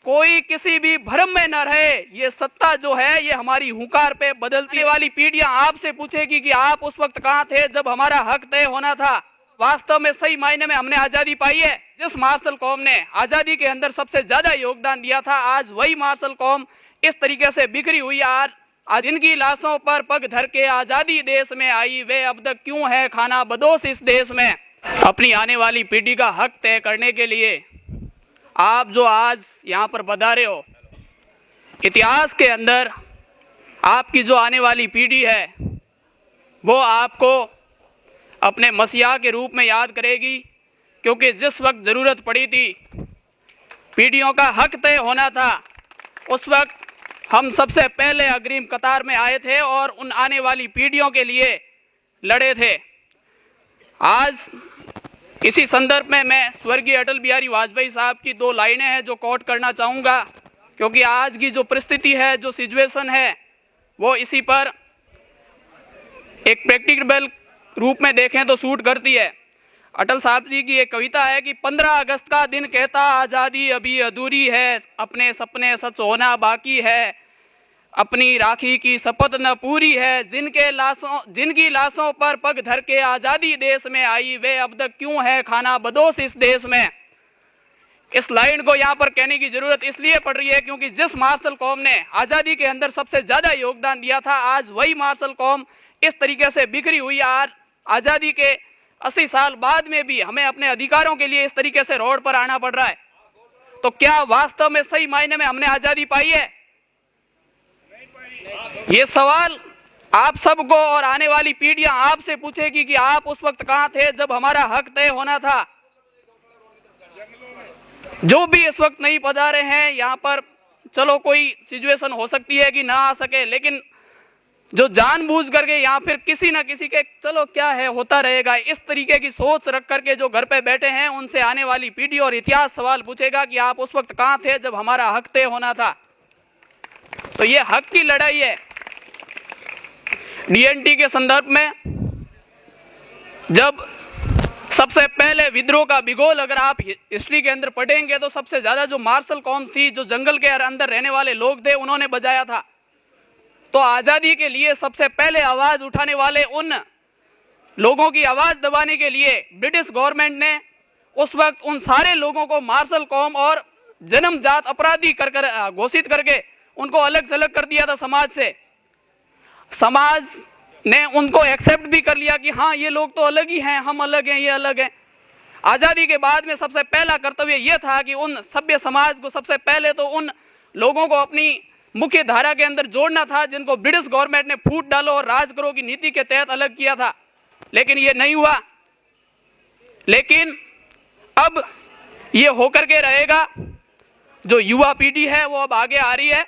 कोई किसी भी भ्रम में न रहे। ये सत्ता जो है ये हमारी हुंकार पे बदलती वाली पीढ़ियां आपसे पूछेगी कि आप उस वक्त कहाँ थे जब हमारा हक तय होना था। वास्तव में सही मायने में हमने आजादी पाई है। जिस मार्शल कौम ने आजादी के अंदर सबसे ज्यादा योगदान दिया था, आज वही मार्शल कौम इस तरीके से बिखरी हुई। आज इनकी लाशों पर पग धर के आजादी देश में आई, वे अब तक क्यों है खाना बदोश इस देश में। अपनी आने वाली पीढ़ी का हक तय करने के लिए आप जो आज यहाँ पर पधारे हो, इतिहास के अंदर आपकी जो आने वाली पीढ़ी है वो आपको अपने मसीहा के रूप में याद करेगी, क्योंकि जिस वक्त ज़रूरत पड़ी थी, पीढ़ियों का हक तय होना था, उस वक्त हम सबसे पहले अग्रिम कतार में आए थे और उन आने वाली पीढ़ियों के लिए लड़े थे। आज इसी संदर्भ में मैं स्वर्गीय अटल बिहारी वाजपेयी साहब की 2 लाइनें हैं जो कोट करना चाहूँगा, क्योंकि आज की जो परिस्थिति है, जो सिचुएशन है, वो इसी पर एक प्रैक्टिकल रूप में देखें तो सूट करती है। अटल साहब जी की एक कविता है कि 15 अगस्त का दिन कहता आज़ादी अभी अधूरी है, अपने सपने सच होना बाकी है, अपनी राखी की शपथ न पूरी है, जिनकी लाशों पर पग धर के आज़ादी देश में आई, वे अब तक क्यों है खाना बदोश इस देश में। इस लाइन को यहाँ पर कहने की जरूरत इसलिए पड़ रही है क्योंकि जिस मार्शल कौम ने आज़ादी के अंदर सबसे ज़्यादा योगदान दिया था, आज वही मार्शल कौम इस तरीके से बिखरी हुई। आज आज़ादी के 80 साल बाद में भी हमें अपने अधिकारों के लिए इस तरीके से रोड पर आना पड़ रहा है। तो क्या वास्तव में सही मायने में हमने आज़ादी पाई है? ये सवाल आप सबको और आने वाली पीढ़ियां आपसे पूछेगी कि आप उस वक्त कहाँ थे जब हमारा हक तय होना था। जो भी इस वक्त नहीं पधारे हैं यहाँ पर, चलो कोई सिचुएशन हो सकती है कि ना आ सके, लेकिन जो जानबूझ करके या फिर किसी ना किसी के चलो क्या है होता रहेगा, इस तरीके की सोच रख करके जो घर पे बैठे हैं, उनसे आने वाली पीढ़ी और इतिहास सवाल पूछेगा कि आप उस वक्त कहाँ थे जब हमारा हक तय होना था। तो ये हक की लड़ाई है। डीएनटी के संदर्भ में जब सबसे पहले विद्रोह का बिगोल अगर आप हिस्ट्री के अंदर पढ़ेंगे तो सबसे ज्यादा जो मार्शल कौम थी, जो जंगल के अंदर रहने वाले लोग थे, उन्होंने बजाया था। तो आजादी के लिए सबसे पहले आवाज उठाने वाले उन लोगों की आवाज दबाने के लिए ब्रिटिश गवर्नमेंट ने उस वक्त उन सारे लोगों को मार्शल कौम और जन्मजात अपराधी कर घोषित करके उनको अलग थलग कर दिया था समाज से। समाज ने उनको एक्सेप्ट भी कर लिया कि हाँ ये लोग तो अलग ही हैं, हम अलग हैं, ये अलग हैं। आजादी के बाद में सबसे पहला कर्तव्य यह था कि उन सभ्य समाज को सबसे पहले तो उन लोगों को अपनी मुख्य धारा के अंदर जोड़ना था जिनको ब्रिटिश गवर्नमेंट ने फूट डालो और राज करो की नीति के तहत अलग किया था, लेकिन ये नहीं हुआ। लेकिन अब ये होकर के रहेगा, जो युवा पीढ़ी है वो अब आगे आ रही है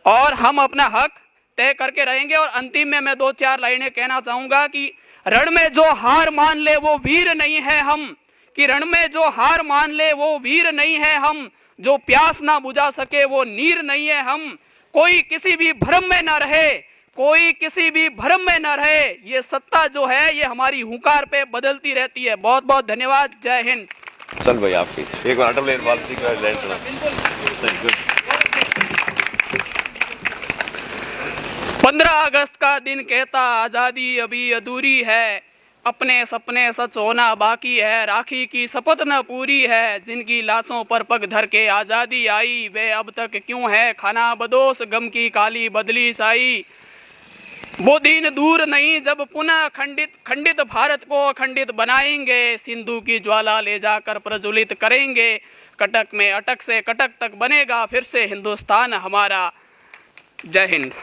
और हम अपना हक तय करके रहेंगे। और अंतिम में मैं 2-4 लाइनें कहना चाहूंगा कि रण में जो हार मान ले वो वीर नहीं है हम, कि रण में जो हार मान ले वो वीर नहीं है हम, जो प्यास ना बुझा सके वो नीर नहीं है हम। कोई किसी भी भ्रम में ना रहे, कोई किसी भी भ्रम में ना रहे। ये सत्ता जो है ये हमारी हुंकार पे बदलती रहती है। बहुत बहुत धन्यवाद। जय हिंद। चल भाई आपकी एक बार अटल वापसी का लैंड गुड। 15 अगस्त का दिन कहता आजादी अभी अधूरी है, अपने सपने सच होना बाकी है, राखी की शपथ न पूरी है, जिनकी लाशों पर पग धर के आजादी आई, वे अब तक क्यों है खाना बदोश गम की काली बदली साई। वो दिन दूर नहीं जब पुनः खंडित भारत को अखंडित बनाएंगे, सिंधु की ज्वाला ले जाकर प्रज्वलित करेंगे, कटक में अटक से कटक तक बनेगा फिर से हिंदुस्तान हमारा। जय हिंद।